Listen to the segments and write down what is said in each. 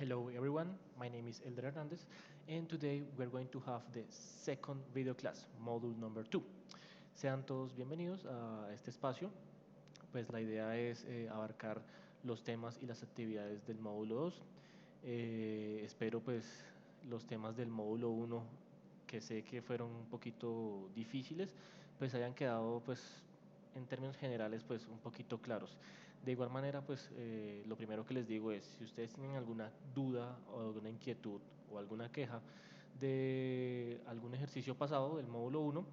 Hello everyone, my name is Elder Hernandez and today we're going to have the second video class, module number 2. Sean todos bienvenidos a este espacio. Pues la idea es abarcar los temas y las actividades del módulo 2. Espero pues los temas del módulo 1, que sé que fueron un poquito difíciles, pues hayan quedado pues en términos generales pues un poquito claros. De igual manera pues lo primero que les digo es si ustedes tienen alguna duda o alguna inquietud o alguna queja de algún ejercicio pasado del módulo 1,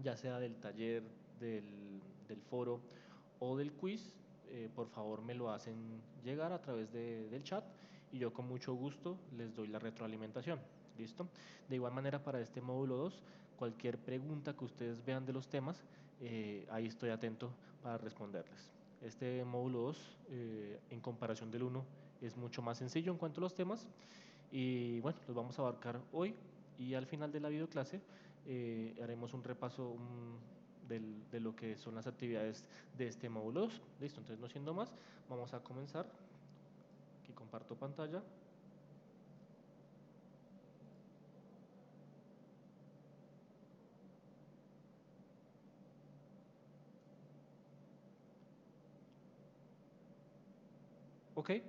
ya sea del taller, del foro o del quiz, por favor me lo hacen llegar a través del chat y yo con mucho gusto les doy la retroalimentación. ¿Listo? De igual manera para este módulo 2, cualquier pregunta que ustedes vean de los temas, ahí estoy atento para responderles. Este módulo 2, en comparación del uno, es mucho más sencillo en cuanto a los temas y bueno, los vamos a abarcar hoy y al final de la videoclase haremos un repaso de lo que son las actividades de este módulo 2. Listo, entonces no siendo más, vamos a comenzar. Aquí comparto pantalla. Okay.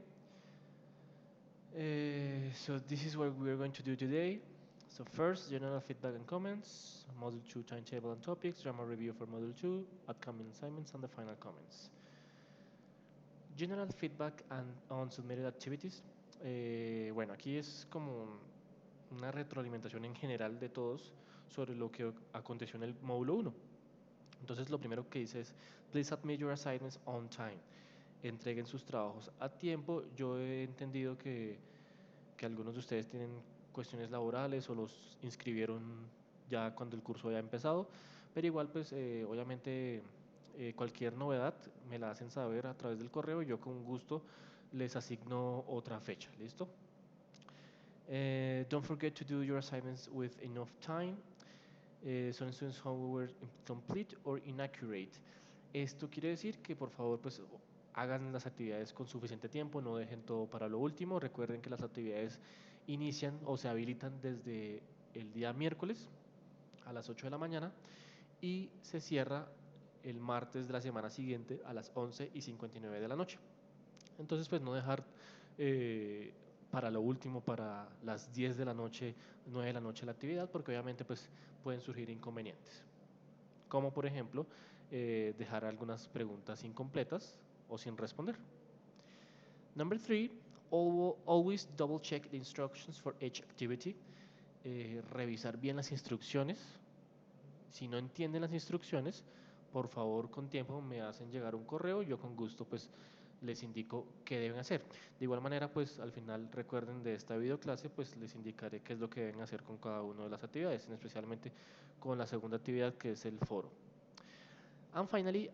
So this is what we are going to do today. So first, general feedback and comments, Module 2 timetable and topics, drama review for Module 2, upcoming assignments, and the final comments. General feedback and on submitted activities. Bueno, aquí es como una retroalimentación en general de todos sobre lo que aconteció en el módulo 1. Entonces lo primero que dice es, please submit your assignments on time. Entreguen sus trabajos a tiempo. Yo he entendido que algunos de ustedes tienen cuestiones laborales o los inscribieron ya cuando el curso haya empezado, pero igual pues obviamente cualquier novedad me la hacen saber a través del correo y yo con gusto les asigno otra fecha, ¿listo? Don't forget to do your assignments with enough time. Some students' homework were incomplete or inaccurate. Esto quiere decir que por favor pues hagan las actividades con suficiente tiempo, no dejen todo para lo último. Recuerden que las actividades inician o se habilitan desde el día miércoles a las 8 de la mañana y se cierra el martes de la semana siguiente a las 11:59 de la noche. Entonces pues no dejar eh, para lo último, para las 10 de la noche, 9 de la noche la actividad, porque obviamente pues pueden surgir inconvenientes, como por ejemplo dejar algunas preguntas incompletas o sin responder. Number 3, always double check the instructions for each activity. Revisar bien las instrucciones. Si no entienden las instrucciones, por favor con tiempo me hacen llegar un correo y yo con gusto pues les indico qué deben hacer. De igual manera pues al final recuerden de esta videoclase pues les indicaré qué es lo que deben hacer con cada una de las actividades, especialmente con la segunda actividad que es el foro. And finally,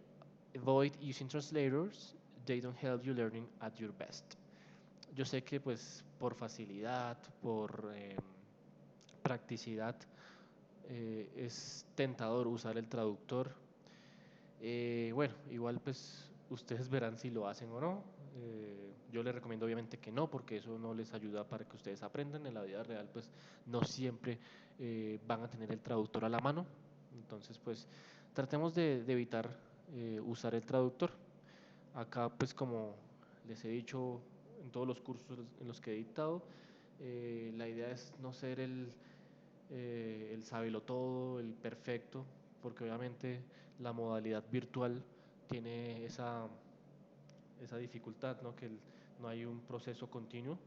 avoid using translators. They don't help you learning at your best. Yo sé que pues por facilidad, por practicidad, es tentador usar el traductor. Bueno, igual pues ustedes verán si lo hacen o no. Yo les recomiendo obviamente que no, porque eso no les ayuda para que ustedes aprendan. En la vida real pues no siempre van a tener el traductor a la mano. Entonces pues tratemos de evitar usar el traductor. Acá pues como les he dicho en todos los cursos en los que he dictado, la idea es no ser el sabelotodo, el perfecto, porque obviamente la modalidad virtual tiene esa dificultad, ¿no? Que no hay un proceso continuo,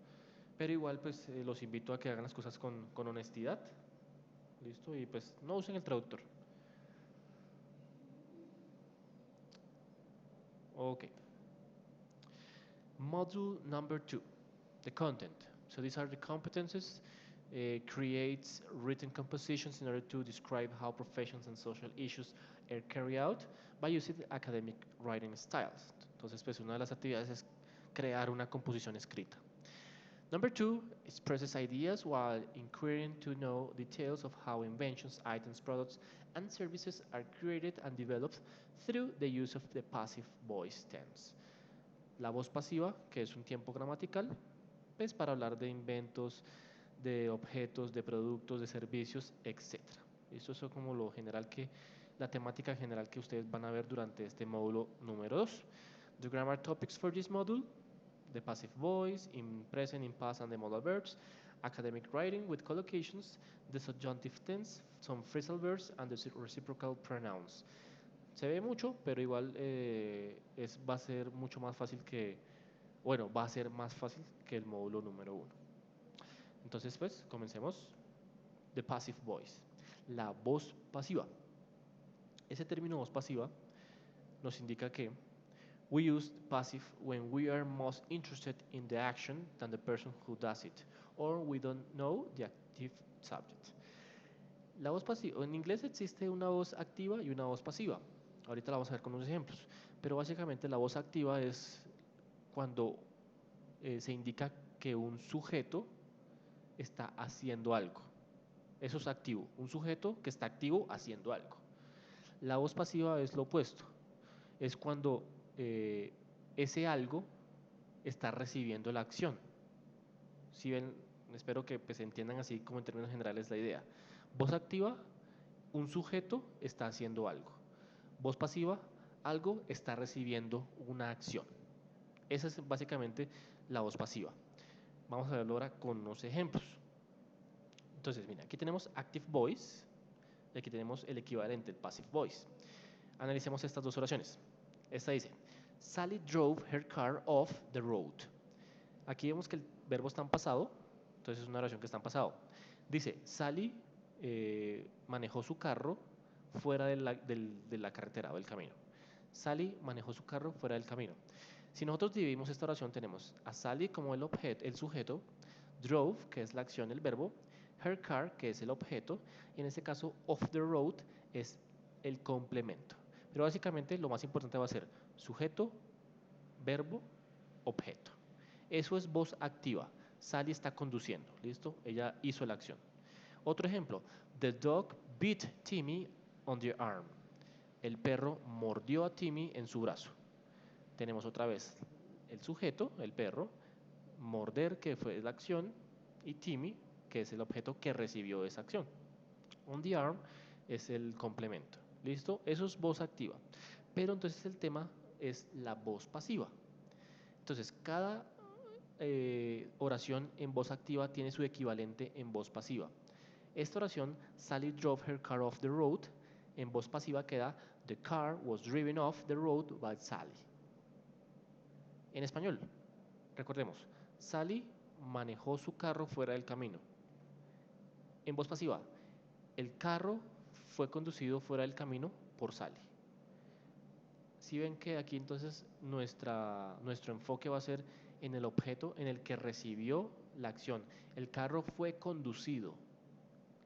pero igual pues los invito a que hagan las cosas con honestidad, ¿listo? Y pues no usen el traductor. Ok. Module number 2, the content. So these are the competences. Creates written compositions in order to describe how professions and social issues are carried out by using academic writing styles. Entonces, pues una de las actividades es crear una composición escrita. Number 2, expresses ideas while inquiring to know details of how inventions, items, products, and services are created and developed through the use of the passive voice tense. La voz pasiva, que es un tiempo gramatical, pues para hablar de inventos, de objetos, de productos, de servicios, etcétera. Esto es como lo general que, la temática general que ustedes van a ver durante este módulo número 2. The grammar topics for this module: the passive voice, in present, in past, and the modal verbs, academic writing with collocations, the subjunctive tense, some phrasal verbs, and the reciprocal pronouns. Se ve mucho, pero igual va a ser mucho más fácil que, bueno, va a ser más fácil que el módulo número 1. Entonces, pues, comencemos. The passive voice, la voz pasiva. Ese término voz pasiva nos indica que we use passive when we are most interested in the action than the person who does it, or we don't know the active subject. La voz pasiva, en inglés existe una voz activa y una voz pasiva. Ahorita la vamos a ver con unos ejemplos, pero básicamente la voz activa es cuando se indica que un sujeto está haciendo algo. Eso es activo, un sujeto que está activo haciendo algo. La voz pasiva es lo opuesto, es cuando ese algo está recibiendo la acción. Si ven, espero que pues, entiendan así como en términos generales la idea. Voz activa, un sujeto está haciendo algo. Voz pasiva, algo está recibiendo una acción. Esa es básicamente la voz pasiva. Vamos a verlo ahora con unos ejemplos. Entonces, mira, aquí tenemos active voice y aquí tenemos el equivalente, el passive voice. Analicemos estas dos oraciones. Esta dice, Sally drove her car off the road. Aquí vemos que el verbo está en pasado, entonces es una oración que está en pasado. Dice, Sally manejó su carro fuera de la carretera o del camino. Sally manejó su carro fuera del camino. Si nosotros dividimos esta oración, tenemos a Sally como el objeto, el sujeto, drove, que es la acción, el verbo, her car, que es el objeto, y en este caso, off the road es el complemento. Pero básicamente lo más importante va a ser sujeto, verbo, objeto. Eso es voz activa. Sally está conduciendo, ¿listo? Ella hizo la acción. Otro ejemplo, the dog bit Timmy on the arm. El perro mordió a Timmy en su brazo. Tenemos otra vez el sujeto, el perro, morder, que fue la acción, y Timmy, que es el objeto que recibió esa acción. On the arm es el complemento. ¿Listo? Eso es voz activa. Pero entonces el tema es la voz pasiva. Entonces, cada oración en voz activa tiene su equivalente en voz pasiva. Esta oración, Sally drove her car off the road, en voz pasiva queda, the car was driven off the road by Sally. En español, recordemos, Sally manejó su carro fuera del camino. En voz pasiva, el carro fue conducido fuera del camino por Sally. Si ven que aquí entonces nuestro enfoque va a ser en el objeto en el que recibió la acción. El carro fue conducido.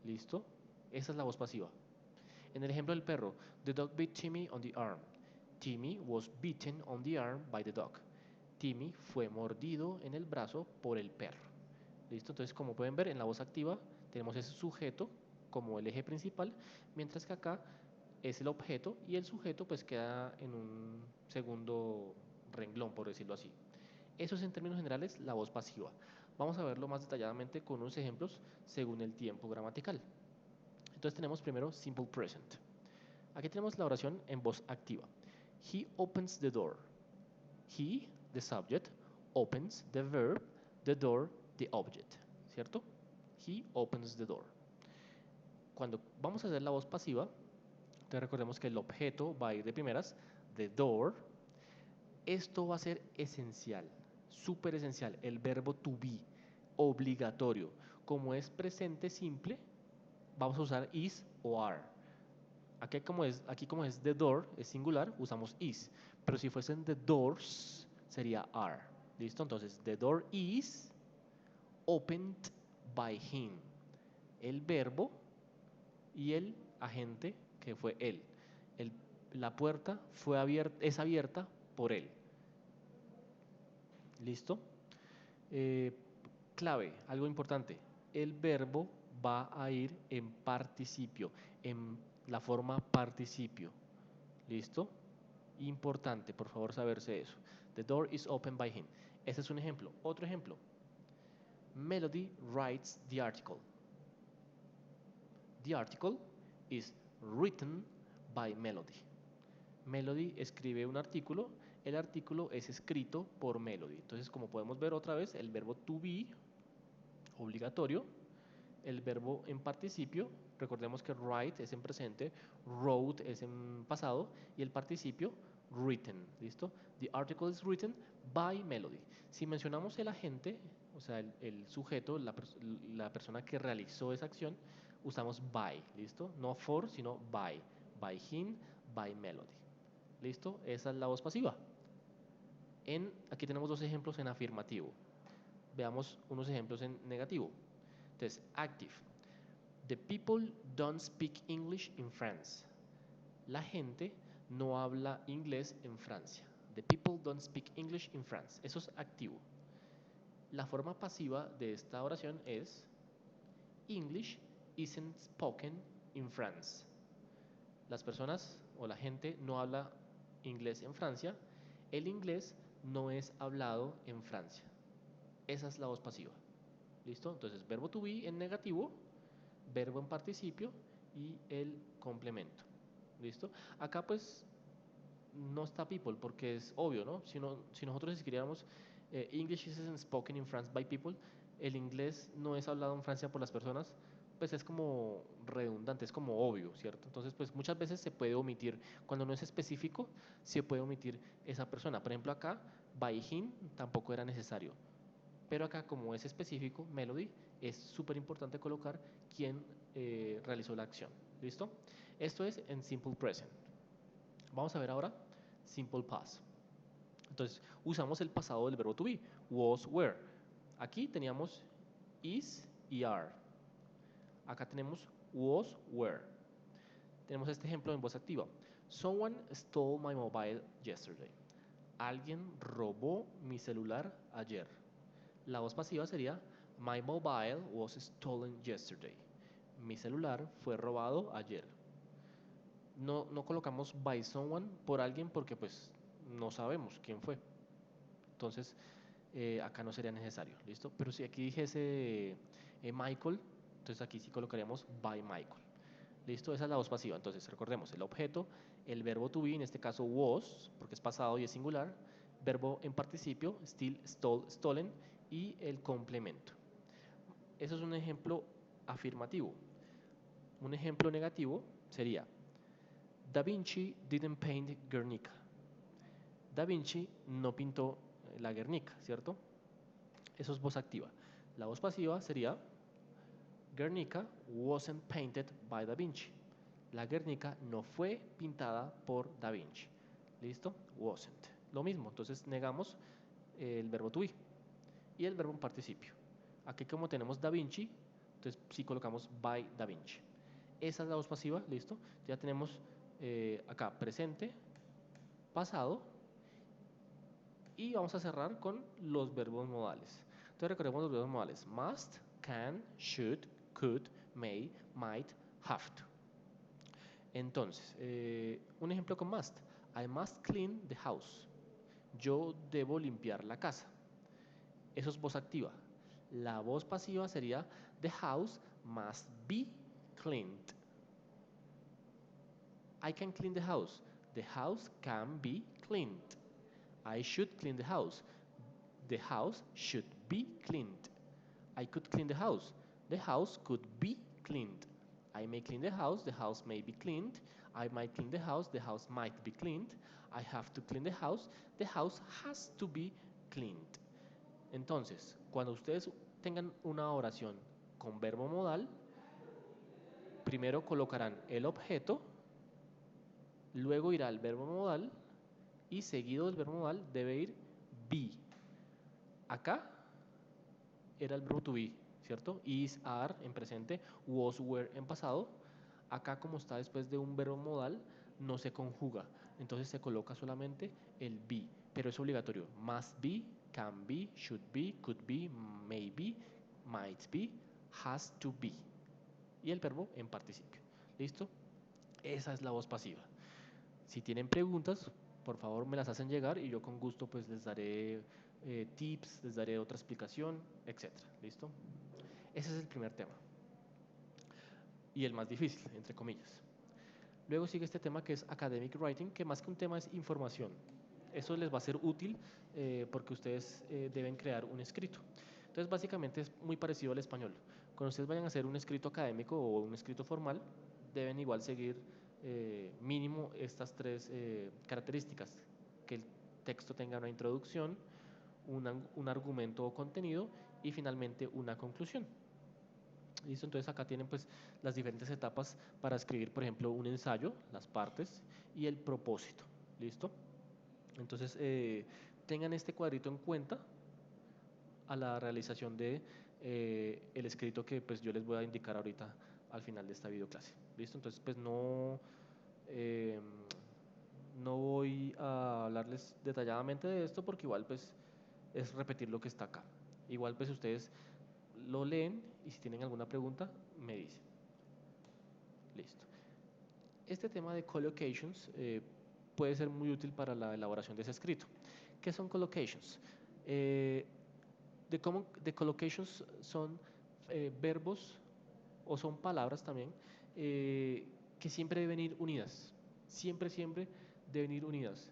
¿Listo? Esa es la voz pasiva. En el ejemplo del perro, the dog bit Timmy on the arm. Timmy was bitten on the arm by the dog. Timmy fue mordido en el brazo por el perro. ¿Listo? Entonces, como pueden ver, en la voz activa tenemos ese sujeto como el eje principal, mientras que acá es el objeto y el sujeto pues queda en un segundo renglón, por decirlo así. Eso es en términos generales la voz pasiva. Vamos a verlo más detalladamente con unos ejemplos según el tiempo gramatical. Entonces tenemos primero simple present. Aquí tenemos la oración en voz activa. He opens the door. He, the subject, opens the verb, the door, the object. ¿Cierto? He opens the door. Cuando vamos a hacer la voz pasiva, entonces recordemos que el objeto va a ir de primeras, the door. Esto va a ser esencial, súper esencial, el verbo to be, obligatorio. Como es presente simple, vamos a usar is o are. Aquí como es the door, es singular, usamos is. Pero si fuesen the doors, sería are. ¿Listo? Entonces, the door is opened by him. El verbo y el agente, que fue él. La puerta es abierta por él. ¿Listo? Clave, algo importante. El verbo va a ir en participio, en la forma participio. ¿Listo? Importante, por favor, saberse eso. The door is open by him. Ese es un ejemplo. Otro ejemplo. Melody writes the article. The article is written by Melody. Melody escribe un artículo, el artículo es escrito por Melody. Entonces, como podemos ver otra vez, el verbo to be, obligatorio, el verbo en participio, recordemos que write es en presente, wrote es en pasado y el participio written, ¿listo? The article is written by Melody. Si mencionamos el agente, o sea, el sujeto, la persona que realizó esa acción, usamos by, ¿listo? No for, sino by him, by Melody. ¿Listo? Esa es la voz pasiva. Aquí tenemos dos ejemplos en afirmativo. Veamos unos ejemplos en negativo. Entonces, active. The people don't speak English in France. La gente no habla inglés en Francia. The people don't speak English in France. Eso es activo. La forma pasiva de esta oración es English isn't spoken in France. Las personas o la gente no habla inglés en Francia. El inglés no es hablado en Francia. Esa es la voz pasiva. ¿Listo? Entonces, verbo to be en negativo, verbo en participio y el complemento. ¿Listo? Acá pues no está people porque es obvio, ¿no? Si nosotros escribiéramos English isn't spoken in France by people, el inglés no es hablado en Francia por las personas, pues es como redundante, es como obvio, ¿cierto? Entonces, pues muchas veces se puede omitir, cuando no es específico, se puede omitir esa persona. Por ejemplo, acá, by him tampoco era necesario. Pero acá, como es específico, Melody, es súper importante colocar quién realizó la acción. ¿Listo? Esto es en Simple Present. Vamos a ver ahora Simple Past. Entonces, usamos el pasado del verbo to be, was, were. Aquí teníamos is y are. Acá tenemos was, were. Tenemos este ejemplo en voz activa. Someone stole my mobile yesterday. Alguien robó mi celular ayer. La voz pasiva sería my mobile was stolen yesterday. Mi celular fue robado ayer. No colocamos by someone por alguien porque pues no sabemos quién fue. Entonces, acá no sería necesario, ¿listo? Pero si aquí dijese Michael, entonces aquí sí colocaríamos by Michael. ¿Listo? Esa es la voz pasiva. Entonces, recordemos, el objeto, el verbo to be, en este caso was, porque es pasado y es singular, verbo en participio, still, stole, stolen, y el complemento. Eso es un ejemplo afirmativo. Un ejemplo negativo sería Da Vinci didn't paint Guernica. Da Vinci no pintó la Guernica, ¿cierto? Eso es voz activa. La voz pasiva sería Guernica wasn't painted by Da Vinci. La Guernica no fue pintada por Da Vinci. ¿Listo? Wasn't. Lo mismo, entonces negamos el verbo to be y el verbo en participio. Aquí como tenemos Da Vinci, entonces sí colocamos by Da Vinci. Esa es la voz pasiva, ¿listo? Ya tenemos acá presente, pasado y vamos a cerrar con los verbos modales. Entonces recordemos los verbos modales. Must, can, should, could, may, might, have to. Entonces, un ejemplo con must. I must clean the house. Yo debo limpiar la casa. Eso es voz activa. La voz pasiva sería the house must be cleaned. I can clean the house. The house can be cleaned. I should clean the house. The house should be cleaned. I could clean the house. The house could be cleaned. I may clean the house may be cleaned. I might clean the house might be cleaned. I have to clean the house has to be cleaned. Entonces, cuando ustedes tengan una oración con verbo modal, primero colocarán el objeto, luego irá el verbo modal y seguido del verbo modal debe ir be. Acá era el verbo to be, ¿cierto? Is, are en presente, was, were en pasado. Acá como está después de un verbo modal, no se conjuga. Entonces se coloca solamente el be, pero es obligatorio. Must be, can be, should be, could be, may be, might be, has to be. Y el verbo en participio. ¿Listo? Esa es la voz pasiva. Si tienen preguntas, por favor me las hacen llegar y yo con gusto pues les daré tips, les daré otra explicación, etcétera. ¿Listo? Ese es el primer tema. Y el más difícil, entre comillas. Luego sigue este tema que es Academic Writing, que más que un tema es información. Eso les va a ser útil porque ustedes deben crear un escrito. Entonces, básicamente es muy parecido al español. Cuando ustedes vayan a hacer un escrito académico o un escrito formal, deben igual seguir mínimo estas tres características. Que el texto tenga una introducción, un argumento o contenido y finalmente una conclusión. ¿Listo? Entonces acá tienen pues las diferentes etapas para escribir, por ejemplo, un ensayo, las partes y el propósito. ¿Listo? Entonces tengan este cuadrito en cuenta a la realización de el escrito que pues yo les voy a indicar ahorita al final de esta videoclase. ¿Listo? Entonces pues eh, no voy a hablarles detalladamente de esto porque igual pues es repetir lo que está acá. Igual pues ustedes lo leen y si tienen alguna pregunta me dicen. Listo. Este tema de collocations puede ser muy útil para la elaboración de ese escrito. ¿Qué son collocations? De collocations son verbos o son palabras también que siempre deben ir unidas. Siempre, siempre deben ir unidas.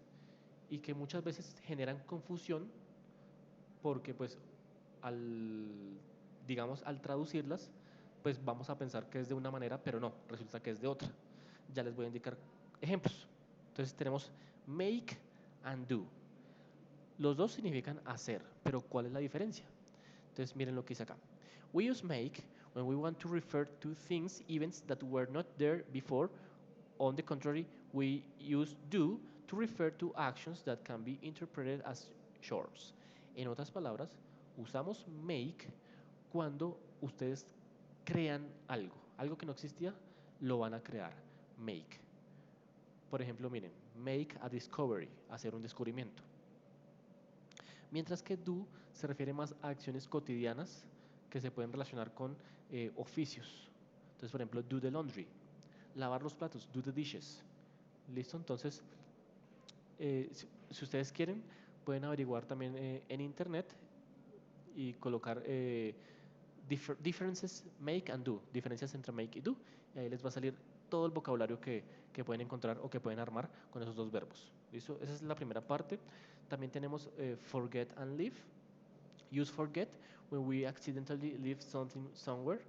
Y que muchas veces generan confusión porque pues al, digamos, al traducirlas, pues vamos a pensar que es de una manera, pero no, resulta que es de otra. Ya les voy a indicar ejemplos. Entonces tenemos make and do. Los dos significan hacer, pero ¿cuál es la diferencia? Entonces miren lo que dice acá. We use make when we want to refer to things, events that were not there before. On the contrary, we use do to refer to actions that can be interpreted as chores. En otras palabras, usamos make cuando ustedes crean algo. Algo que no existía, lo van a crear. Make. Por ejemplo, miren, make a discovery, hacer un descubrimiento. Mientras que do se refiere más a acciones cotidianas que se pueden relacionar con oficios. Entonces, por ejemplo, do the laundry, lavar los platos, do the dishes. ¿Listo? Entonces, si ustedes quieren, pueden averiguar también en internet y colocar differences make and do, diferencias entre make y do, y ahí les va a salir todo el vocabulario que pueden encontrar o que pueden armar con esos dos verbos. ¿Listo? Esa es la primera parte. También tenemos forget and leave. Use forget when we accidentally leave something somewhere.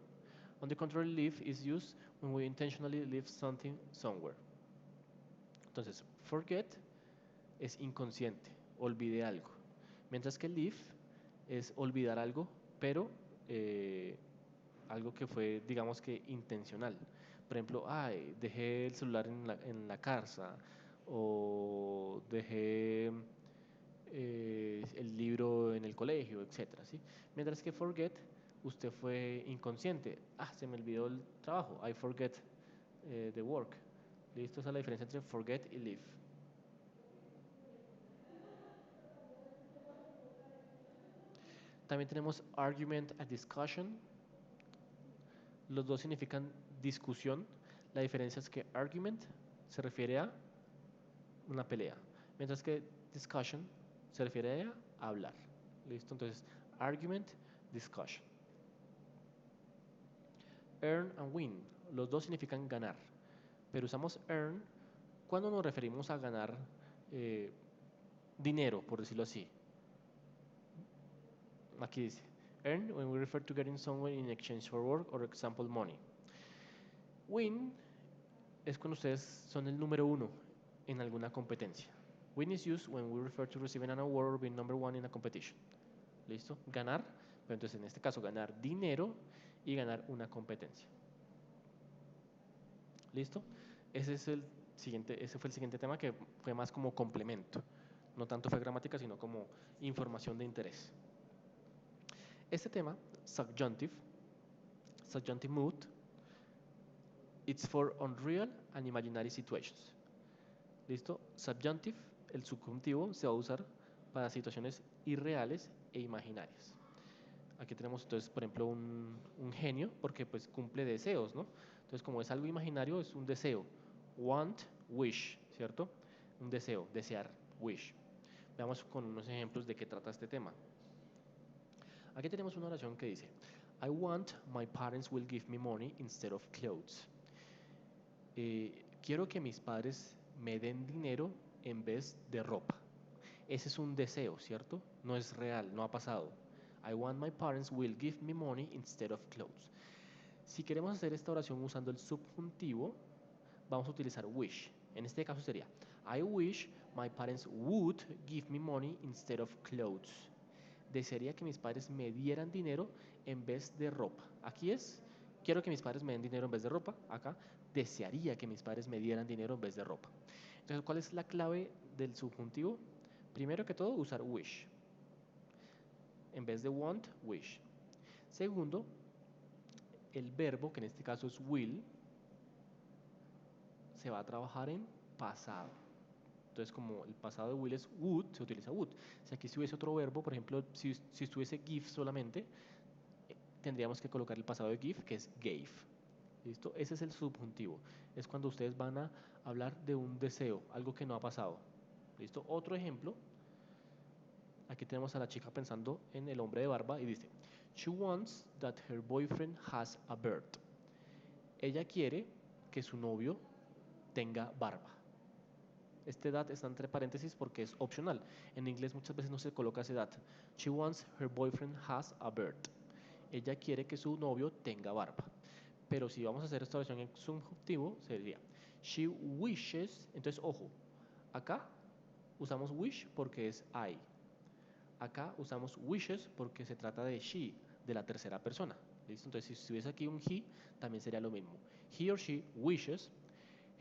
On the contrary, leave is used when we intentionally leave something somewhere. Entonces, forget es inconsciente, olvide algo. Mientras que leave es olvidar algo, pero algo que fue, digamos que intencional. Por ejemplo, ay, dejé el celular en la casa o dejé el libro en el colegio, etcétera, ¿sí? Mientras que forget, usted fue inconsciente. Ah, se me olvidó el trabajo. I forget the work. ¿Listo? Esa es la diferencia entre forget y leave. También tenemos argument and discussion. Los dos significan discusión. La diferencia es que argument se refiere a una pelea, mientras que discussion se refiere a hablar. ¿Listo? Entonces, argument, discussion. Earn and win. Los dos significan ganar, pero usamos earn cuando nos referimos a ganar eh, dinero, por decirlo así. Aquí dice, earn when we refer to getting someone in exchange for work or example money. Win es cuando ustedes son el número uno en alguna competencia. Win is used when we refer to receiving an award or being number one in a competition. ¿Listo? Ganar, pero entonces en este caso ganar dinero y ganar una competencia. ¿Listo? Ese fue el siguiente tema que fue más como complemento. No tanto fue gramática, sino como información de interés. Este tema, subjunctive mood, it's for unreal and imaginary situations. ¿Listo? Subjunctive, el subjuntivo, se va a usar para situaciones irreales e imaginarias. Aquí tenemos entonces, por ejemplo, un genio, porque pues cumple deseos, ¿no? Entonces, como es algo imaginario, es un deseo. Want, wish, ¿cierto? Un deseo, desear, wish. Veamos con unos ejemplos de qué trata este tema. Aquí tenemos una oración que dice, I want my parents will give me money instead of clothes. Quiero que mis padres me den dinero en vez de ropa. Ese es un deseo, ¿cierto? No es real, no ha pasado. I want my parents will give me money instead of clothes. Si queremos hacer esta oración usando el subjuntivo, vamos a utilizar wish. En este caso sería, I wish my parents would give me money instead of clothes. Desearía que mis padres me dieran dinero en vez de ropa. Aquí es, quiero que mis padres me den dinero en vez de ropa. Acá, desearía que mis padres me dieran dinero en vez de ropa. Entonces, ¿cuál es la clave del subjuntivo? Primero que todo, usar wish. En vez de want, wish. Segundo, el verbo, que en este caso es will, se va a trabajar en pasado. Entonces, como el pasado de will es would, se utiliza would. Si aquí estuviese otro verbo, por ejemplo, si estuviese give solamente, tendríamos que colocar el pasado de give, que es gave. ¿Listo? Ese es el subjuntivo. Es cuando ustedes van a hablar de un deseo, algo que no ha pasado. ¿Listo? Otro ejemplo. Aquí tenemos a la chica pensando en el hombre de barba y dice, She wants that her boyfriend has a beard. Ella quiere que su novio tenga barba. Este that está entre paréntesis porque es opcional. En inglés muchas veces no se coloca ese that. She wants her boyfriend has a beard. Ella quiere que su novio tenga barba. Pero si vamos a hacer esta oración en subjuntivo, sería She wishes. Entonces, ojo, acá usamos wish porque es I. Acá usamos wishes porque se trata de she, de la tercera persona. ¿Listo? Entonces, si estuviese aquí un he, también sería lo mismo. He or she wishes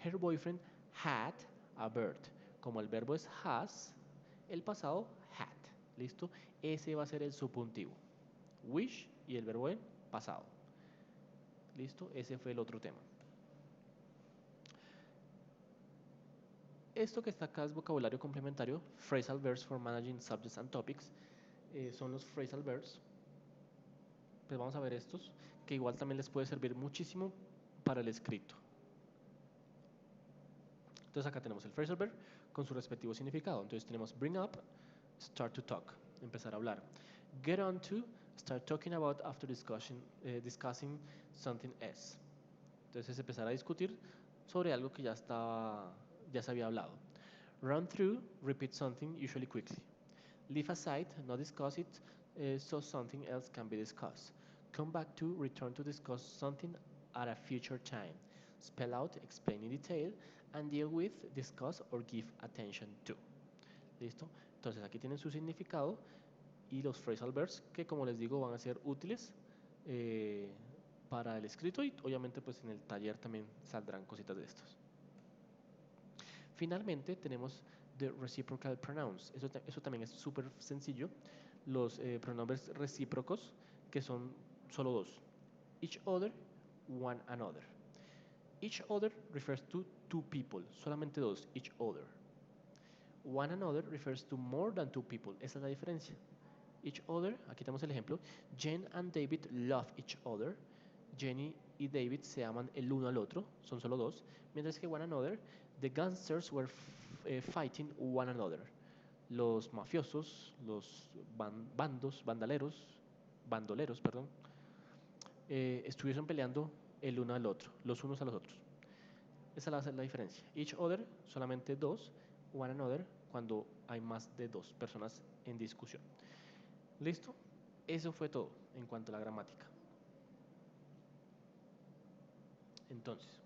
her boyfriend had a bird. Como el verbo es has, el pasado had. ¿Listo? Ese va a ser el subjuntivo. Wish y el verbo en pasado. ¿Listo? Ese fue el otro tema. Esto que está acá es vocabulario complementario, phrasal verbs for managing subjects and topics. Son los phrasal verbs. Pues vamos a ver estos, que igual también les puede servir muchísimo para el escrito. Entonces acá tenemos el phrasal verb con su respectivo significado. Entonces tenemos bring up, start to talk, empezar a hablar. Get on to, start talking about after discussing something else. Entonces es empezar a discutir sobre algo que ya se había hablado. Run through, repeat something, usually quickly. Leave aside, not discuss it, so something else can be discussed. Come back to, return to discuss something at a future time. Spell out, explain in detail, and deal with, discuss, or give attention to. ¿Listo? Entonces aquí tienen su significado y los phrasal verbs que, como les digo, van a ser útiles para el escrito y obviamente pues en el taller también saldrán cositas de estos. Finalmente tenemos the reciprocal pronouns. Eso también es súper sencillo. Los pronombres recíprocos, que son solo dos. Each other, one another. Each other refers to two people, solamente dos, each other. One another refers to more than two people, esa es la diferencia. Each other, aquí tenemos el ejemplo. Jen and David love each other. Jenny y David se aman el uno al otro, son solo dos. Mientras que one another, the gangsters were fighting one another. Los mafiosos, los bandoleros, perdón, estuvieron peleando el uno al otro, los unos a los otros. Esa es la diferencia. Each other, solamente dos. One another, cuando hay más de dos personas en discusión. ¿Listo? Eso fue todo en cuanto a la gramática. Entonces,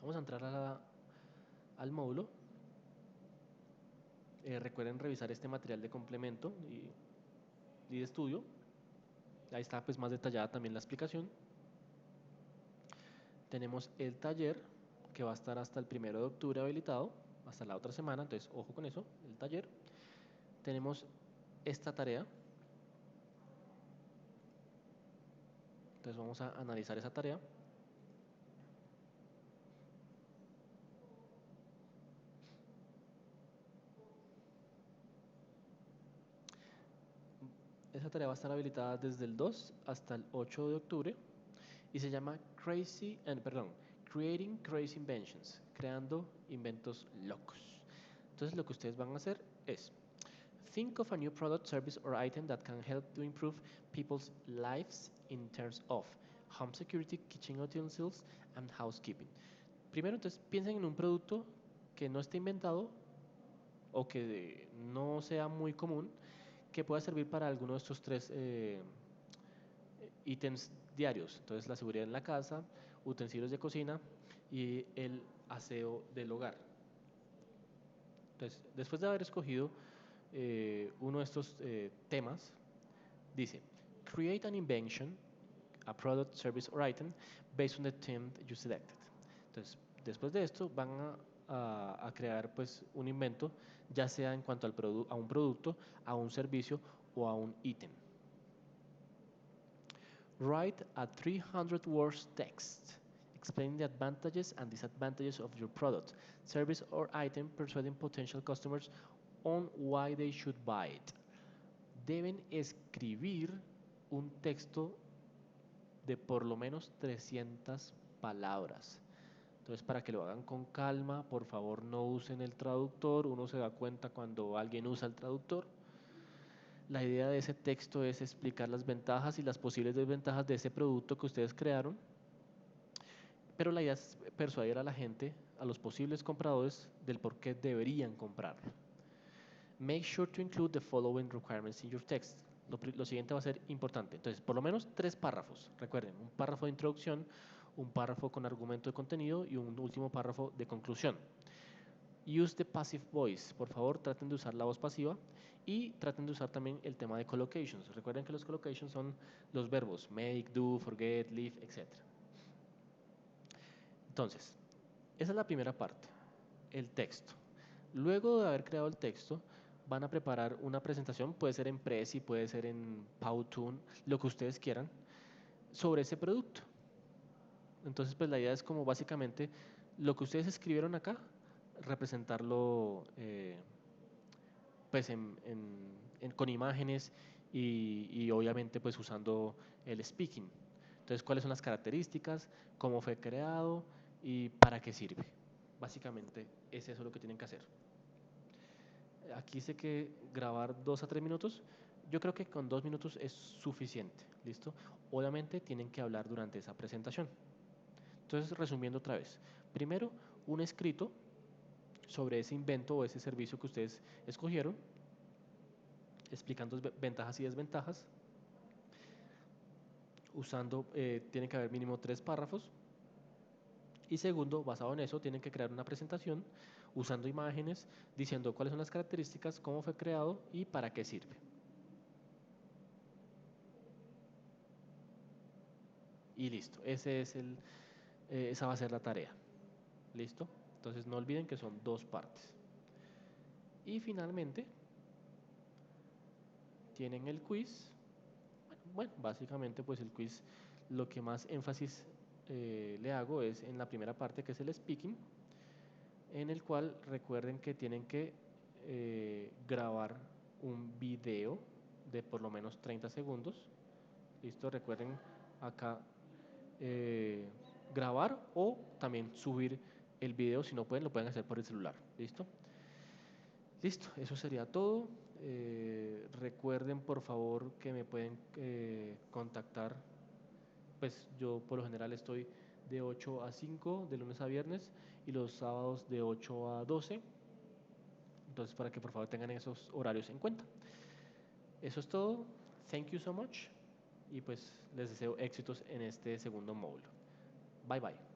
vamos a entrar al módulo. Recuerden revisar este material de complemento y de estudio. Ahí está pues más detallada también la explicación. Tenemos el taller que va a estar hasta el 1 de octubre habilitado, hasta la otra semana, entonces ojo con eso, el taller. Tenemos esta tarea. Entonces vamos a analizar esa tarea. Esa tarea va a estar habilitada desde el 2 hasta el 8 de octubre y se llama Creating Crazy Inventions, creando inventos locos. Entonces lo que ustedes van a hacer es, Think of a new product, service, or item that can help to improve people's lives in terms of home security, kitchen utensils, and housekeeping. Primero, entonces, piensen en un producto que no esté inventado o que no sea muy común, que pueda servir para alguno de estos tres ítems diarios. Entonces, la seguridad en la casa, utensilios de cocina y el aseo del hogar. Entonces, después de haber escogido uno de estos temas, dice, create an invention, a product, service or item based on the theme you selected. Entonces, después de esto van a crear pues un invento, ya sea en cuanto a un producto, a un servicio o a un ítem. Write a 300 words text explaining the advantages and disadvantages of your product, service or item, persuading potential customers on why they should buy it. Deben escribir un texto de por lo menos 300 palabras. Entonces, para que lo hagan con calma, por favor no usen el traductor. Uno se da cuenta cuando alguien usa el traductor. La idea de ese texto es explicar las ventajas y las posibles desventajas de ese producto que ustedes crearon. Pero la idea es persuadir a la gente, a los posibles compradores, del por qué deberían comprarlo. Make sure to include the following requirements in your text. Lo siguiente va a ser importante. Entonces, por lo menos 3 párrafos. Recuerden, un párrafo de introducción, un párrafo con argumento de contenido y un último párrafo de conclusión. Use the passive voice. Por favor, traten de usar la voz pasiva y traten de usar también el tema de collocations. Recuerden que los collocations son los verbos make, do, forget, leave, etc. Entonces, esa es la primera parte, el texto. Luego de haber creado el texto, van a preparar una presentación, puede ser en Prezi, puede ser en Powtoon, lo que ustedes quieran, sobre ese producto. Entonces, pues la idea es como básicamente lo que ustedes escribieron acá, representarlo pues con imágenes y obviamente pues usando el speaking. Entonces, ¿cuáles son las características? ¿Cómo fue creado? ¿Y para qué sirve? Básicamente es eso lo que tienen que hacer. Aquí sé que grabar 2 a 3 minutos, yo creo que con 2 minutos es suficiente, ¿listo? Obviamente tienen que hablar durante esa presentación. Entonces, resumiendo otra vez, primero un escrito sobre ese invento o ese servicio que ustedes escogieron, explicando ventajas y desventajas, usando, tiene que haber mínimo 3 párrafos. Y segundo, basado en eso, tienen que crear una presentación usando imágenes, diciendo cuáles son las características, cómo fue creado y para qué sirve. Y listo, esa va a ser la tarea. ¿Listo? Entonces no olviden que son 2 partes. Y finalmente, tienen el quiz. Bueno, básicamente pues el quiz, lo que más énfasis le hago es en la primera parte, que es el speaking, en el cual recuerden que tienen que grabar un video de por lo menos 30 segundos. Listo, recuerden acá eh, grabar o también subir el video. Si no pueden, lo pueden hacer por el celular. Listo, listo, eso sería todo. Recuerden por favor que me pueden contactar. Pues yo por lo general estoy de 8 a 5 de lunes a viernes y los sábados de 8 a 12. Entonces, para que por favor tengan esos horarios en cuenta. Eso es todo. Thank you so much. Y pues les deseo éxitos en este segundo módulo. Bye bye.